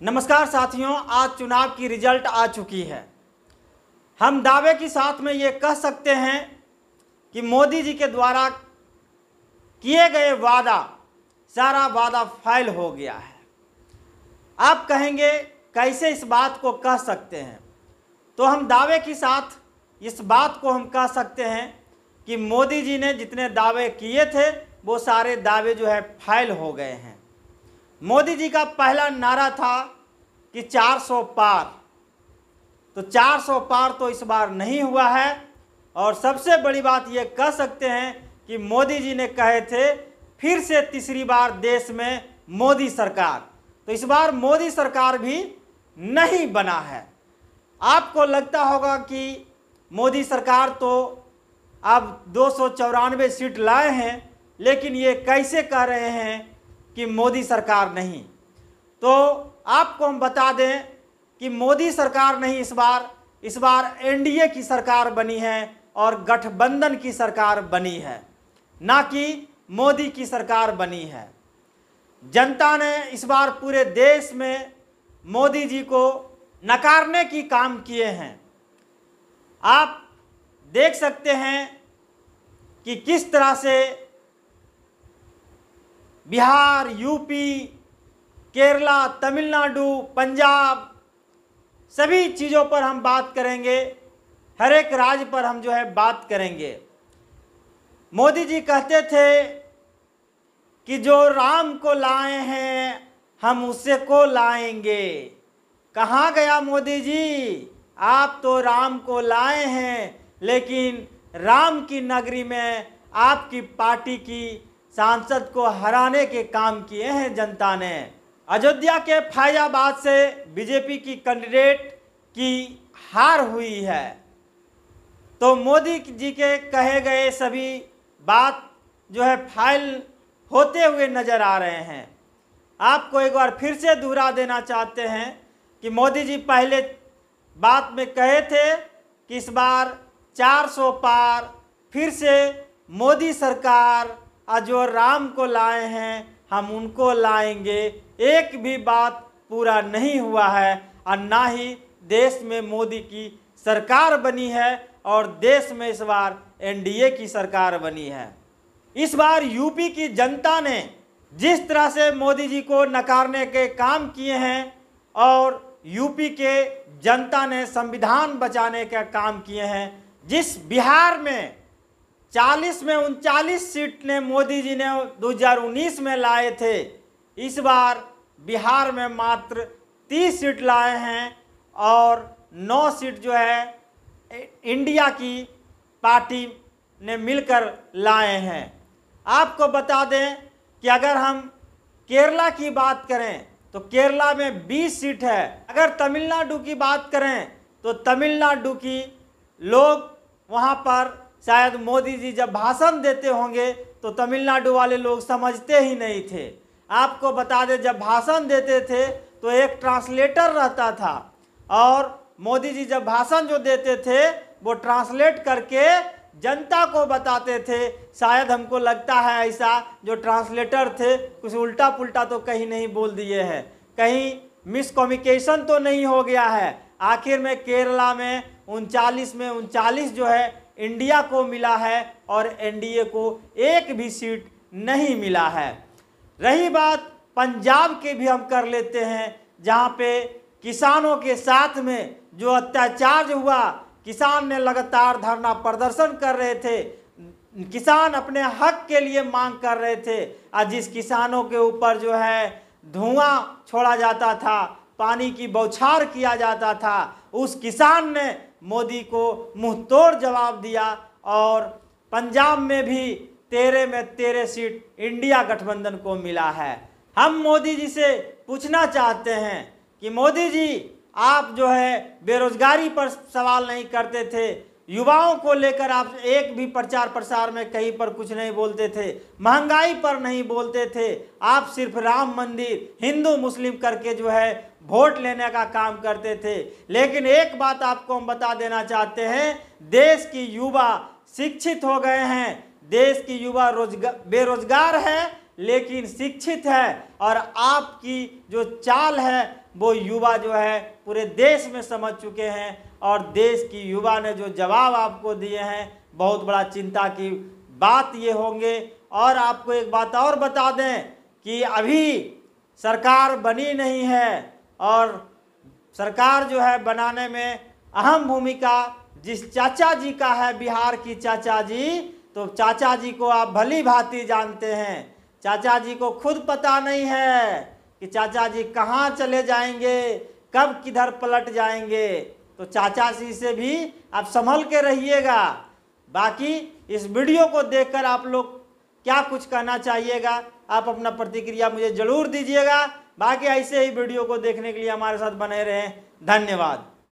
नमस्कार साथियों, आज चुनाव की रिजल्ट आ चुकी है। हम दावे के साथ में ये कह सकते हैं कि मोदी जी के द्वारा किए गए सारा वादा फेल हो गया है। आप कहेंगे कैसे इस बात को कह सकते हैं? तो हम दावे के साथ इस बात को हम कह सकते हैं कि मोदी जी ने जितने दावे किए थे वो सारे दावे जो है फेल हो गए हैं। मोदी जी का पहला नारा था कि 400 पार, तो 400 पार तो इस बार नहीं हुआ है। और सबसे बड़ी बात ये कह सकते हैं कि मोदी जी ने कहे थे फिर से तीसरी बार देश में मोदी सरकार, तो इस बार मोदी सरकार भी नहीं बना है। आपको लगता होगा कि मोदी सरकार तो अब 294 सीट लाए हैं, लेकिन ये कैसे कह रहे हैं कि मोदी सरकार नहीं? तो आपको हम बता दें कि मोदी सरकार नहीं, इस बार एनडीए की सरकार बनी है और गठबंधन की सरकार बनी है, ना कि मोदी की सरकार बनी है। जनता ने इस बार पूरे देश में मोदी जी को नकारने की काम किए हैं। आप देख सकते हैं कि किस तरह से बिहार, यूपी, केरला, तमिलनाडु, पंजाब, सभी चीज़ों पर हम बात करेंगे, हर एक राज्य पर हम जो है बात करेंगे। मोदी जी कहते थे कि जो राम को लाए हैं हम उसे को लाएंगे। कहाँ गया मोदी जी? आप तो राम को लाए हैं, लेकिन राम की नगरी में आपकी पार्टी की सांसद को हराने के काम किए हैं जनता ने। अयोध्या के फैजाबाद से बीजेपी की कैंडिडेट की हार हुई है, तो मोदी जी के कहे गए सभी बात जो है फेल होते हुए नजर आ रहे हैं। आपको एक बार फिर से दोहरा देना चाहते हैं कि मोदी जी पहले बात में कहे थे कि इस बार 400 पार, फिर से मोदी सरकार, और जो राम को लाए हैं हम उनको लाएंगे। एक भी बात पूरा नहीं हुआ है और ना ही देश में मोदी की सरकार बनी है और देश में इस बार एनडीए की सरकार बनी है। इस बार यूपी की जनता ने जिस तरह से मोदी जी को नकारने के काम किए हैं और यूपी के जनता ने संविधान बचाने का काम किए हैं, जिस बिहार में 40 में 39 सीट ने मोदी जी ने 2019 में लाए थे, इस बार बिहार में मात्र 30 सीट लाए हैं और 9 सीट जो है इंडिया की पार्टी ने मिलकर लाए हैं। आपको बता दें कि अगर हम केरला की बात करें तो केरला में 20 सीट है। अगर तमिलनाडु की बात करें तो तमिलनाडु की लोग वहाँ पर शायद मोदी जी जब भाषण देते होंगे तो तमिलनाडु वाले लोग समझते ही नहीं थे। आपको बता दें, जब भाषण देते थे तो एक ट्रांसलेटर रहता था और मोदी जी जब भाषण जो देते थे वो ट्रांसलेट करके जनता को बताते थे। शायद हमको लगता है ऐसा जो ट्रांसलेटर थे कुछ उल्टा पुल्टा तो कहीं नहीं बोल दिए हैं, कहीं मिसकम्युनिकेशन तो नहीं हो गया है। आखिर में केरला में 39 में 39 जो है इंडिया को मिला है और एनडीए को एक भी सीट नहीं मिला है। रही बात पंजाब के भी हम कर लेते हैं, जहाँ पे किसानों के साथ में जो अत्याचार हुआ, किसान ने लगातार धरना प्रदर्शन कर रहे थे, किसान अपने हक के लिए मांग कर रहे थे और जिस किसानों के ऊपर जो है धुआं छोड़ा जाता था, पानी की बौछार किया जाता था, उस किसान ने मोदी को मुंह तोड़ जवाब दिया और पंजाब में भी 13 में 13 सीट इंडिया गठबंधन को मिला है। हम मोदी जी से पूछना चाहते हैं कि मोदी जी, आप जो है बेरोजगारी पर सवाल नहीं करते थे, युवाओं को लेकर आप एक भी प्रचार प्रसार में कहीं पर कुछ नहीं बोलते थे, महंगाई पर नहीं बोलते थे, आप सिर्फ राम मंदिर, हिंदू मुस्लिम करके जो है वोट लेने का काम करते थे। लेकिन एक बात आपको हम बता देना चाहते हैं, देश की युवा शिक्षित हो गए हैं, देश की युवा बेरोजगार है, लेकिन शिक्षित है, और आपकी जो चाल है वो युवा जो है पूरे देश में समझ चुके हैं, और देश की युवा ने जो जवाब आपको दिए हैं बहुत बड़ा चिंता की बात ये होंगे। और आपको एक बात और बता दें कि अभी सरकार बनी नहीं है, और सरकार जो है बनाने में अहम भूमिका जिस चाचा जी का है, बिहार की चाचा जी, तो चाचा जी को आप भली भांति जानते हैं। चाचा जी को खुद पता नहीं है कि चाचा जी कहाँ चले जाएंगे, कब किधर पलट जाएंगे। तो चाचा जी से भी आप संभल के रहिएगा। बाकी इस वीडियो को देखकर आप लोग क्या कुछ कहना चाहिएगा, आप अपना प्रतिक्रिया मुझे ज़रूर दीजिएगा। बाकी ऐसे ही वीडियो को देखने के लिए हमारे साथ बने रहें। धन्यवाद।